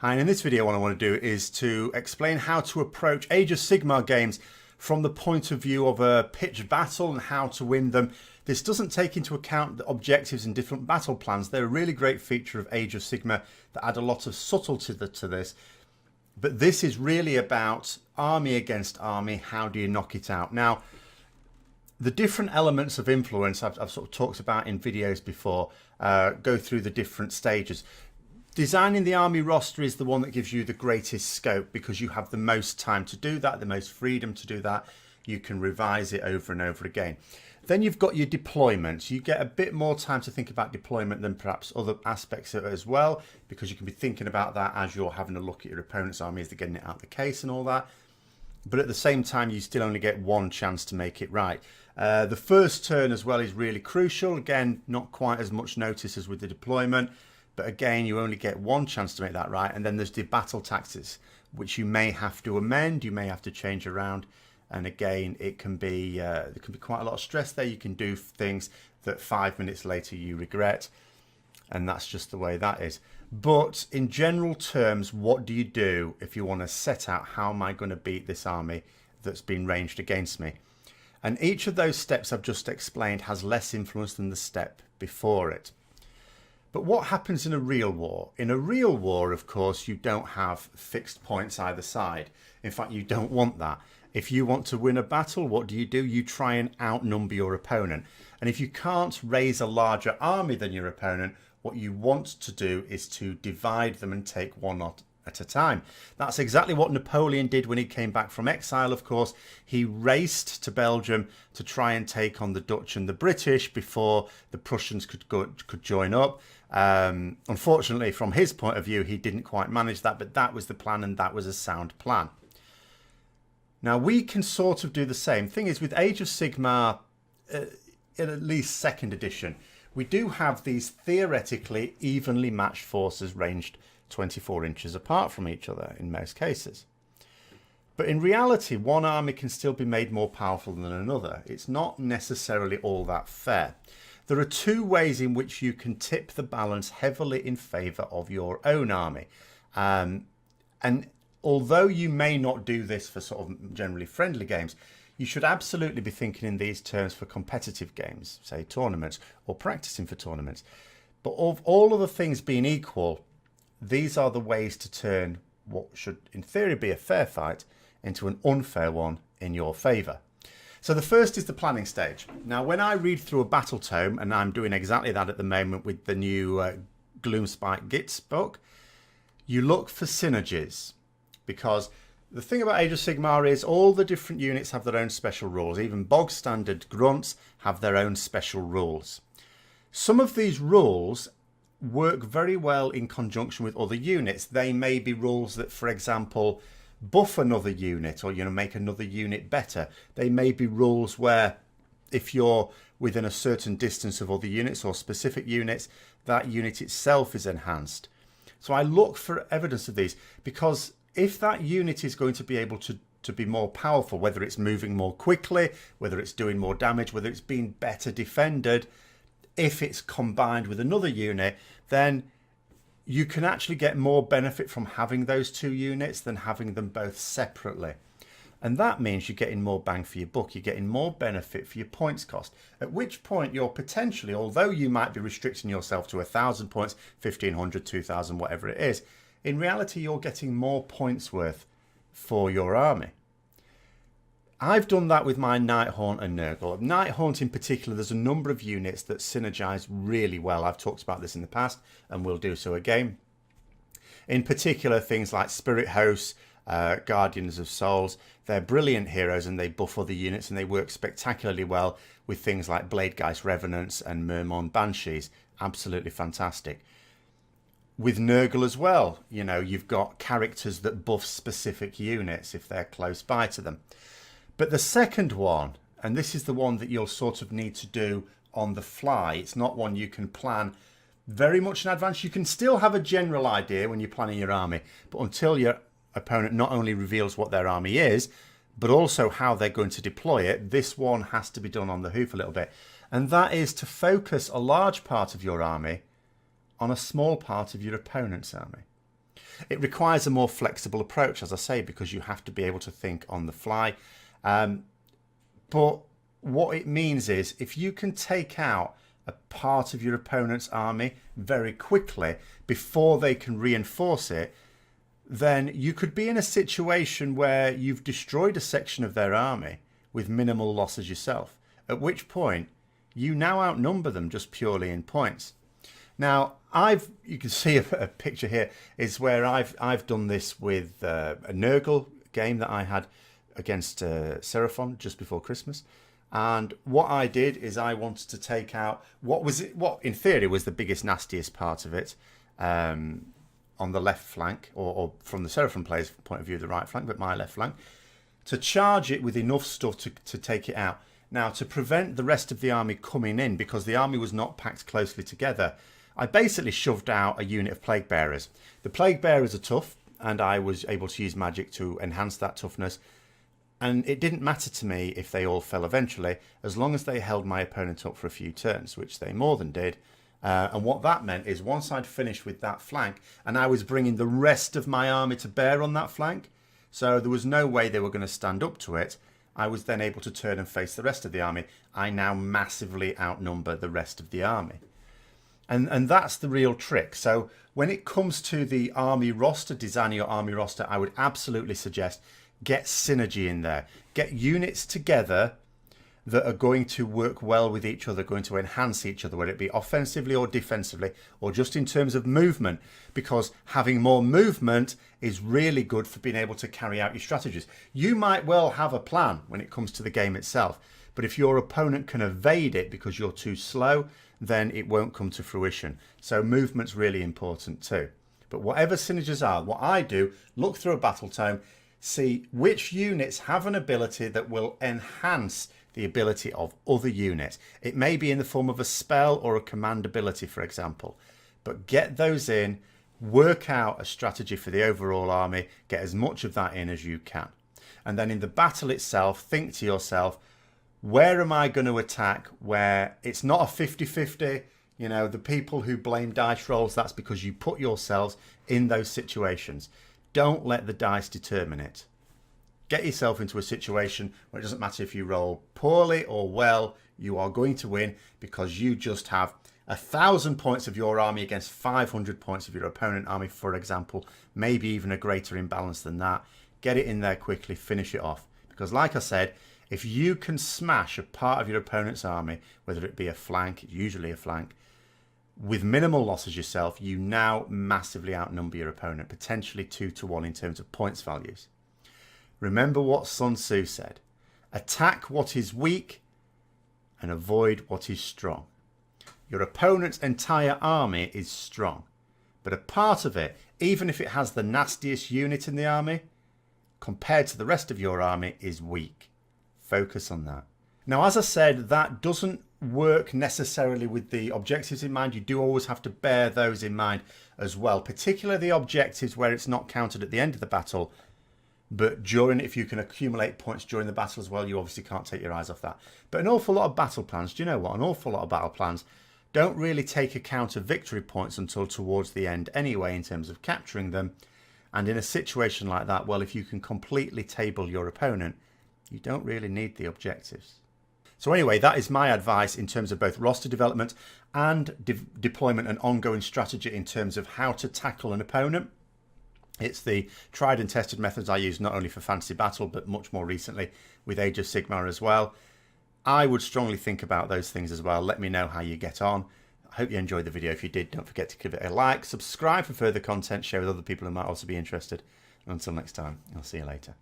Hi, and in this video what I want to do is to explain how to approach Age of Sigmar games from the point of view of a pitched battle and how to win them. This doesn't take into account the objectives and different battle plans. They're a really great feature of Age of Sigmar that add a lot of subtlety to this. But this is really about army against army. How do you knock it out? Now, the different elements of influence I've sort of talked about in videos before go through the different stages. Designing the army roster is the one that gives you the greatest scope because you have the most time to do that, the most freedom to do that. You can revise it over and over again. Then you've got your deployments. You get a bit more time to think about deployment than perhaps other aspects of it as well, because you can be thinking about that as you're having a look at your opponent's army as they're getting it out of the case and all that. But at the same time, you still only get one chance to make it right. The first turn as well is really crucial. Again, not quite as much notice as with the deployment. But again, you only get one chance to make that right. And then there's the battle tactics, which you may have to amend, you may have to change around. And again, it can be there can be quite a lot of stress there. You can do things that 5 minutes later you regret. And that's just the way that is. But in general terms, what do you do if you want to set out how am I going to beat this army that's been ranged against me? And each of those steps I've just explained has less influence than the step before it. But what happens in a real war? In a real war, of course, you don't have fixed points either side. In fact, you don't want that. If you want to win a battle, what do? You try and outnumber your opponent. And if you can't raise a larger army than your opponent, what you want to do is to divide them and take one at a time. That's exactly what Napoleon did when he came back from exile, of course. He raced to Belgium to try and take on the Dutch and the British before the Prussians could join up. Unfortunately, from his point of view, he didn't quite manage that, but that was the plan and that was a sound plan. Now, we can sort of do the same. Thing is, with Age of Sigmar, at least 2nd edition, we do have these theoretically evenly matched forces ranged 24 inches apart from each other in most cases. But in reality, one army can still be made more powerful than another. It's not necessarily all that fair. There are two ways in which you can tip the balance heavily in favour of your own army. And although you may not do this for sort of generally friendly games, you should absolutely be thinking in these terms for competitive games, say tournaments, or practicing for tournaments. But of all of the things being equal, these are the ways to turn what should in theory be a fair fight into an unfair one in your favour. So the first is the planning stage. Now, when I read through a battle tome, and I'm doing exactly that at the moment with the new Gloomspite Gitz book, you look for synergies. Because the thing about Age of Sigmar is all the different units have their own special rules. Even bog standard grunts have their own special rules. Some of these rules work very well in conjunction with other units. They may be rules that, for example, buff another unit or make another unit better. They may be rules where if you're within a certain distance of other units or specific units, that unit itself is enhanced. So I look for evidence of these, because if that unit is going to be able to be more powerful, whether it's moving more quickly, whether it's doing more damage, whether it's being better defended, if it's combined with another unit, then you can actually get more benefit from having those two units than having them both separately. And that means you're getting more bang for your buck. You're getting more benefit for your points cost. At which point you're potentially, although you might be restricting yourself to 1,000 points, 1,500, 2,000, whatever it is, in reality you're getting more points worth for your army. I've done that with my Nighthaunt and Nurgle. Nighthaunt in particular, there's a number of units that synergize really well. I've talked about this in the past and will do so again. In particular, things like Spirit Hosts, Guardians of Souls, they're brilliant heroes and they buff other units, and they work spectacularly well with things like Bladegeist Revenants and Mermon Banshees. Absolutely fantastic. With Nurgle as well, you've got characters that buff specific units if they're close by to them. But the second one, and this is the one that you'll sort of need to do on the fly, it's not one you can plan very much in advance. You can still have a general idea when you're planning your army, but until your opponent not only reveals what their army is, but also how they're going to deploy it, this one has to be done on the hoof a little bit. And that is to focus a large part of your army on a small part of your opponent's army. It requires a more flexible approach, as I say, because you have to be able to think on the fly. But what it means is if you can take out a part of your opponent's army very quickly before they can reinforce it, then you could be in a situation where you've destroyed a section of their army with minimal losses yourself, at which point you now outnumber them just purely in points. Now, you can see a picture here is where I've done this with a Nurgle game that I had against Seraphon just before Christmas. And what I did is I wanted to take out what in theory was the biggest, nastiest part of it on the left flank, or from the Seraphon player's point of view, the right flank, but my left flank, to charge it with enough stuff to take it out. Now, to prevent the rest of the army coming in, because the army was not packed closely together, I basically shoved out a unit of Plague Bearers. The Plague Bearers are tough, and I was able to use magic to enhance that toughness. And it didn't matter to me if they all fell eventually, as long as they held my opponent up for a few turns, which they more than did. And what that meant is once I'd finished with that flank, and I was bringing the rest of my army to bear on that flank, so there was no way they were going to stand up to it, I was then able to turn and face the rest of the army. I now massively outnumber the rest of the army. And that's the real trick. So when it comes to the army roster, designing your army roster, I would absolutely suggest get synergy in there. Get units together that are going to work well with each other, going to enhance each other, whether it be offensively or defensively, or just in terms of movement, because having more movement is really good for being able to carry out your strategies. You might well have a plan when it comes to the game itself, but if your opponent can evade it because you're too slow, then it won't come to fruition. So movement's really important too. But whatever synergies are, what I do, look through a battle tome, see which units have an ability that will enhance the ability of other units. It may be in the form of a spell or a command ability, for example. But get those in, work out a strategy for the overall army, get as much of that in as you can. And then in the battle itself, think to yourself, where am I going to attack where it's not a 50-50? You know, the people who blame dice rolls, that's because you put yourselves in those situations. Don't let the dice determine it. Get yourself into a situation where it doesn't matter if you roll poorly or well, you are going to win because you just have 1,000 points of your army against 500 points of your opponent army, for example, maybe even a greater imbalance than that. Get it in there quickly, finish it off. Because like I said, if you can smash a part of your opponent's army, whether it be a flank, usually a flank, with minimal losses yourself, you now massively outnumber your opponent, potentially 2-1 in terms of points values. Remember what Sun Tzu said, attack what is weak and avoid what is strong. Your opponent's entire army is strong, but a part of it, even if it has the nastiest unit in the army, compared to the rest of your army, is weak. Focus on that. Now, as I said, that doesn't work necessarily with the objectives in mind. You do always have to bear those in mind as well, particularly the objectives where it's not counted at the end of the battle, but during, if you can accumulate points during the battle as well, you obviously can't take your eyes off that. But an awful lot of battle plans, do you know what? An awful lot of battle plans don't really take account of victory points until towards the end anyway, in terms of capturing them. And in a situation like that, well, if you can completely table your opponent, you don't really need the objectives. So anyway, that is my advice in terms of both roster development and deployment and ongoing strategy in terms of how to tackle an opponent. It's the tried and tested methods I use not only for Fantasy Battle, but much more recently with Age of Sigmar as well. I would strongly think about those things as well. Let me know how you get on. I hope you enjoyed the video. If you did, don't forget to give it a like, subscribe for further content, share with other people who might also be interested. And until next time, I'll see you later.